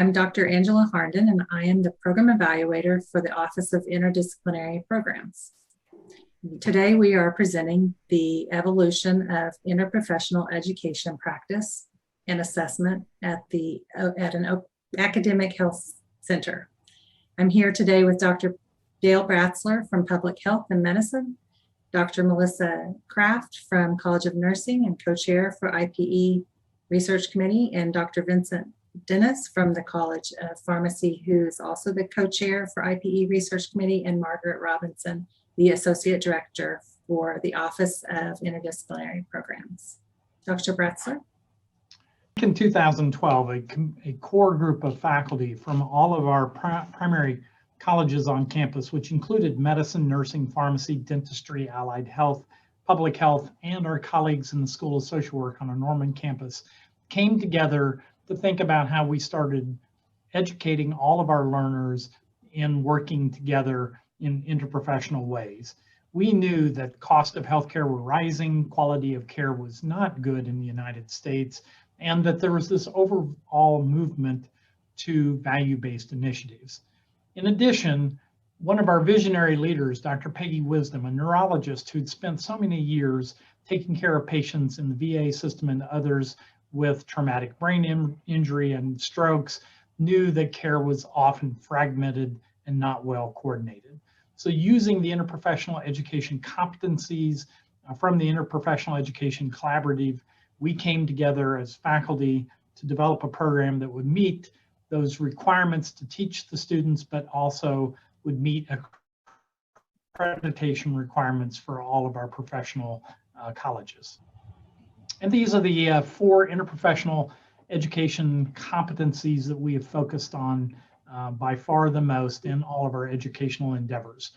I'm Dr. Angela Harnden, and I am the Program Evaluator for the Office of Interdisciplinary Programs. Today, we are presenting the evolution of interprofessional education practice and assessment at an academic health center. I'm here today with Dr. Dale Bratzler from Public Health and Medicine, Dr. Melissa Kraft from College of Nursing and co-chair for IPE Research Committee, and Dr. Vincent Dennis from the College of Pharmacy, who's also the co-chair for IPE Research Committee, and Margaret Robinson, the Associate Director for the Office of Interdisciplinary Programs. Dr. Bratzler. In 2012, a core group of faculty from all of our primary colleges on campus, which included medicine, nursing, pharmacy, dentistry, allied health, public health, and our colleagues in the School of Social Work on our Norman campus, came together to think about how we started educating all of our learners in working together in interprofessional ways. We knew that cost of healthcare were rising, quality of care was not good in the United States, and that there was this overall movement to value-based initiatives. In addition, one of our visionary leaders, Dr. Peggy Wisdom, a neurologist who'd spent so many years taking care of patients in the VA system and others with traumatic brain injury and strokes, knew that care was often fragmented and not well coordinated. So using the interprofessional education competencies from the Interprofessional Education Collaborative, we came together as faculty to develop a program that would meet those requirements to teach the students, but also would meet accreditation requirements for all of our professional colleges. And these are the 4 interprofessional education competencies that we have focused on by far the most in all of our educational endeavors.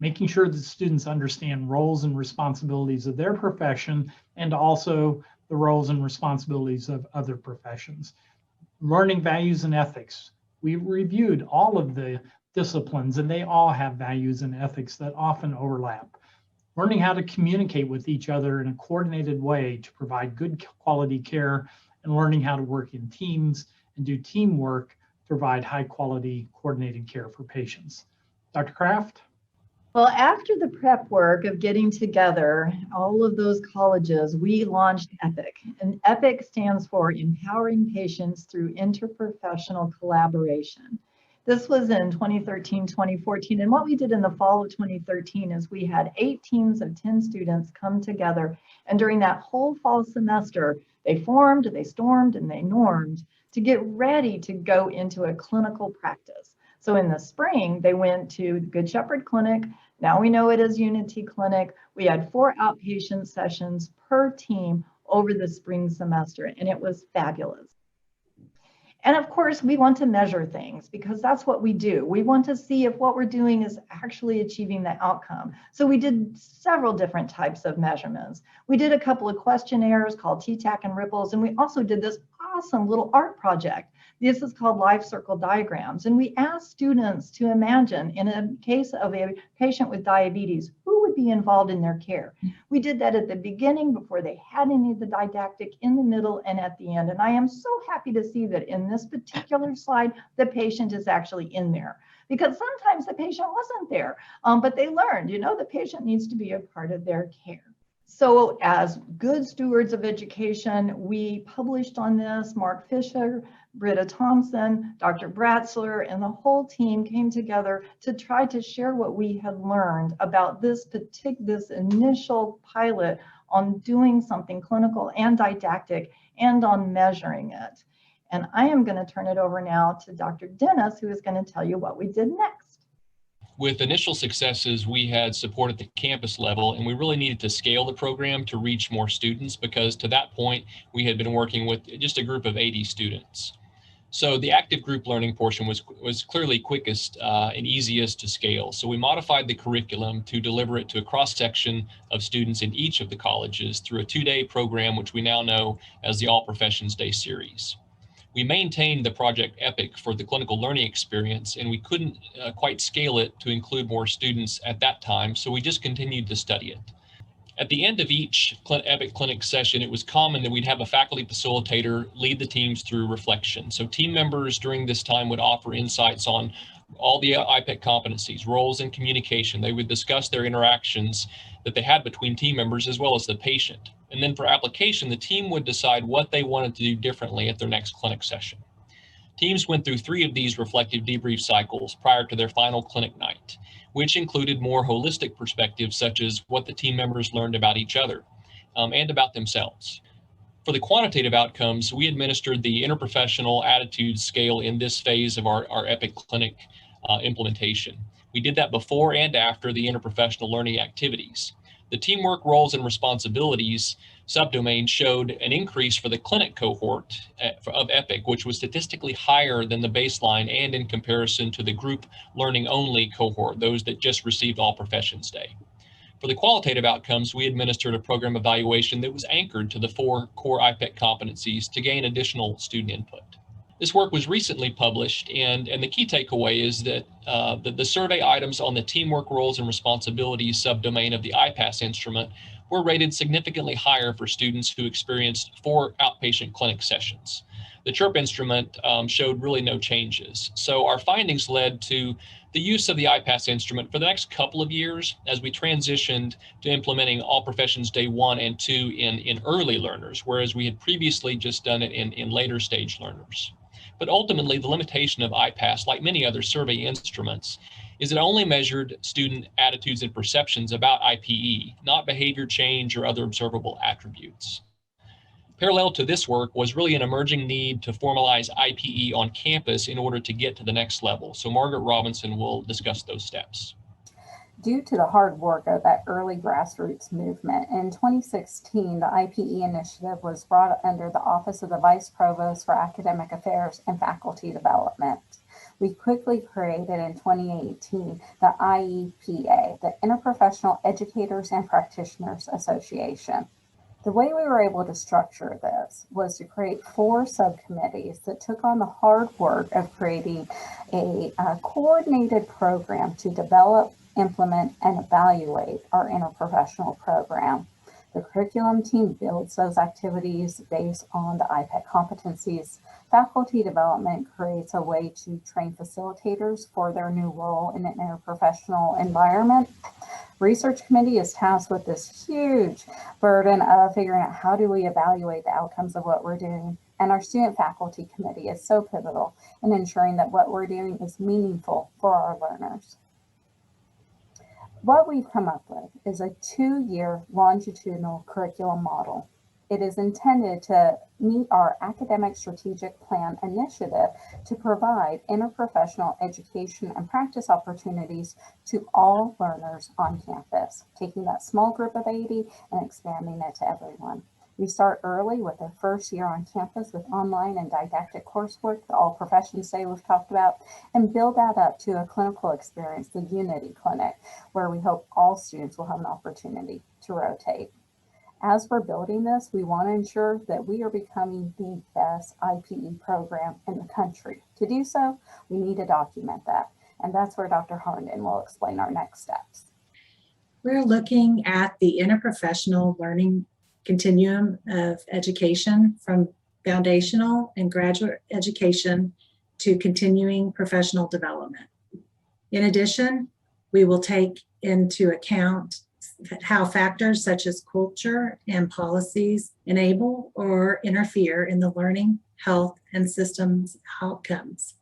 Making sure that students understand roles and responsibilities of their profession, and also the roles and responsibilities of other professions. Learning values and ethics. We reviewed all of the disciplines, and they all have values and ethics that often overlap. Learning how to communicate with each other in a coordinated way to provide good quality care, and learning how to work in teams and do teamwork to provide high quality coordinated care for patients. Dr. Kraft? Well, after the prep work of getting together all of those colleges, we launched EPIC. And EPIC stands for Empowering Patients Through Interprofessional Collaboration. This was in 2013, 2014. And what we did in the fall of 2013 is we had 8 teams of 10 students come together. And during that whole fall semester, they formed, they stormed, and they normed to get ready to go into a clinical practice. So in the spring, they went to Good Shepherd Clinic. Now we know it as Unity Clinic. We had 4 outpatient sessions per team over the spring semester, and it was fabulous. And of course, we want to measure things because that's what we do. We want to see if what we're doing is actually achieving the outcome. So we did several different types of measurements. We did a couple of questionnaires called JTAG and Ripples, and we also did this awesome little art project. This is called Life Circle Diagrams. And we asked students to imagine, in a case of a patient with diabetes, who would be involved in their care. We did that at the beginning before they had any of the didactic, in the middle, and at the end. And I am so happy to see that in this particular slide, the patient is actually in there. Because sometimes the patient wasn't there, but they learned, the patient needs to be a part of their care. So as good stewards of education, we published on this. Mark Fisher, Britta Thompson, Dr. Bratzler, and the whole team came together to try to share what we had learned about this initial pilot on doing something clinical and didactic and on measuring it. And I am going to turn it over now to Dr. Dennis, who is going to tell you what we did next. With initial successes, we had support at the campus level, and we really needed to scale the program to reach more students because to that point, we had been working with just a group of 80 students. So the active group learning portion was clearly quickest and easiest to scale. So we modified the curriculum to deliver it to a cross-section of students in each of the colleges through a 2-day program, which we now know as the All Professions Day series. We maintained the project EPIC for the clinical learning experience, and we couldn't quite scale it to include more students at that time, so we just continued to study it. At the end of each EPIC clinic session, it was common that we'd have a faculty facilitator lead the teams through reflection. So team members during this time would offer insights on all the IPEC competencies, roles in communication. They would discuss their interactions that they had between team members as well as the patient. And then for application, the team would decide what they wanted to do differently at their next clinic session. Teams went through 3 of these reflective debrief cycles prior to their final clinic night, which included more holistic perspectives such as what the team members learned about each other and about themselves. For the quantitative outcomes, we administered the interprofessional attitude scale in this phase of our EPIC clinic implementation. We did that before and after the interprofessional learning activities. The teamwork roles and responsibilities subdomain showed an increase for the clinic cohort of EPIC, which was statistically higher than the baseline and in comparison to the group learning only cohort, those that just received All Professions Day. For the qualitative outcomes, we administered a program evaluation that was anchored to the 4 core IPEC competencies to gain additional student input. This work was recently published, and the key takeaway is that the survey items on the teamwork roles and responsibilities subdomain of the IPASS instrument were rated significantly higher for students who experienced 4 outpatient clinic sessions. The CHIRP instrument showed really no changes. So our findings led to the use of the IPASS instrument for the next couple of years as we transitioned to implementing All Professions Day 1 and 2 in early learners, whereas we had previously just done it in later stage learners. But ultimately, the limitation of IPASS, like many other survey instruments, is it only measured student attitudes and perceptions about IPE, not behavior change or other observable attributes. Parallel to this work was really an emerging need to formalize IPE on campus in order to get to the next level. So Margaret Robinson will discuss those steps. Due to the hard work of that early grassroots movement, in 2016, the IPE initiative was brought under the Office of the Vice Provost for Academic Affairs and Faculty Development. We quickly created in 2018 the IEPA, the Interprofessional Educators and Practitioners Association. The way we were able to structure this was to create 4 subcommittees that took on the hard work of creating a coordinated program to develop, implement, and evaluate our interprofessional program. The curriculum team builds those activities based on the IPEC competencies. Faculty development creates a way to train facilitators for their new role in an interprofessional environment. Research committee is tasked with this huge burden of figuring out how do we evaluate the outcomes of what we're doing. And our student faculty committee is so pivotal in ensuring that what we're doing is meaningful for our learners. What we've come up with is a 2-year longitudinal curriculum model. It is intended to meet our academic strategic plan initiative to provide interprofessional education and practice opportunities to all learners on campus, taking that small group of 80 and expanding it to everyone. We start early with our first year on campus with online and didactic coursework, the All Professions Day we've talked about, and build that up to a clinical experience, the Unity Clinic, where we hope all students will have an opportunity to rotate. As we're building this, we want to ensure that we are becoming the best IPE program in the country. To do so, we need to document that, and that's where Dr. Harnden will explain our next steps. We're looking at the interprofessional learning continuum of education from foundational and graduate education to continuing professional development. In addition, we will take into account how factors such as culture and policies enable or interfere in the learning, health, and systems outcomes.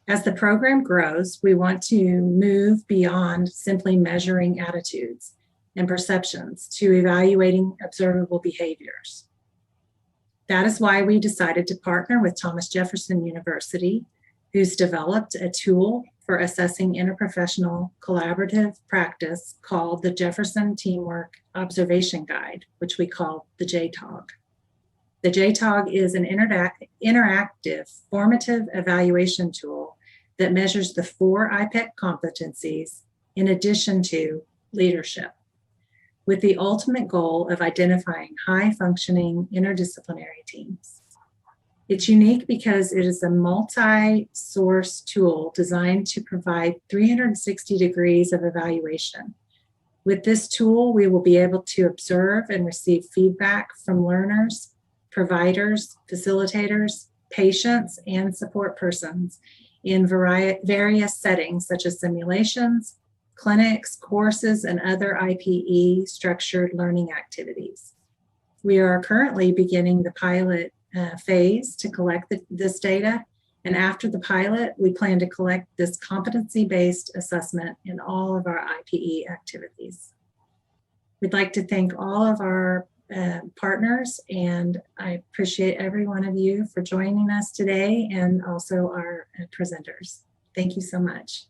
As the program grows, we want to move beyond simply measuring attitudes and perceptions to evaluating observable behaviors. That is why we decided to partner with Thomas Jefferson University, who's developed a tool for assessing interprofessional collaborative practice called the Jefferson Teamwork Observation Guide, which we call the JTAG. The JTAG is an interactive formative evaluation tool that measures the 4 IPEC competencies in addition to leadership, with the ultimate goal of identifying high-functioning interdisciplinary teams. It's unique because it is a multi-source tool designed to provide 360 degrees of evaluation With this tool, we will be able to observe and receive feedback from learners, providers, facilitators, patients, and support persons in various settings such as simulations, clinics, courses, and other IPE structured learning activities. We are currently beginning the pilot phase to collect this data, and after the pilot, we plan to collect this competency-based assessment in all of our IPE activities. We'd like to thank all of our partners, and I appreciate every one of you for joining us today, and also our presenters. Thank you so much.